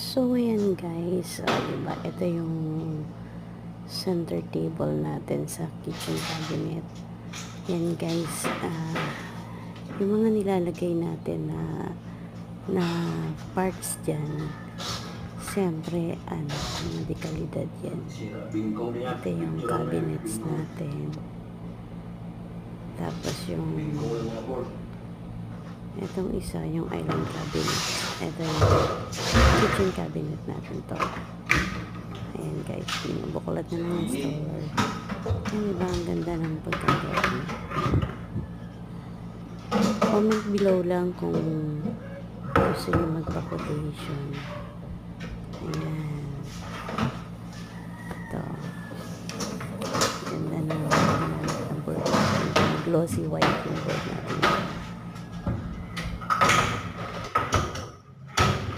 So, ayan guys, diba, ito yung center table natin sa kitchen cabinet. Yan guys, yung mga nilalagay natin na parts dyan, siyempre, mga dekalidad yan. Ito yung cabinets natin. Tapos yung itong isa, yung island cabinet. Ito yung kitchen cabinet natin to. Ayan guys, binubuklat na ng installer. Ayan, diba, ang ganda ng pagkagawa niya. Comment below lang kung gusto nyo magpa-quotation. Ayan. Ito. Ganda ng board natin. Glossy white yung board natin.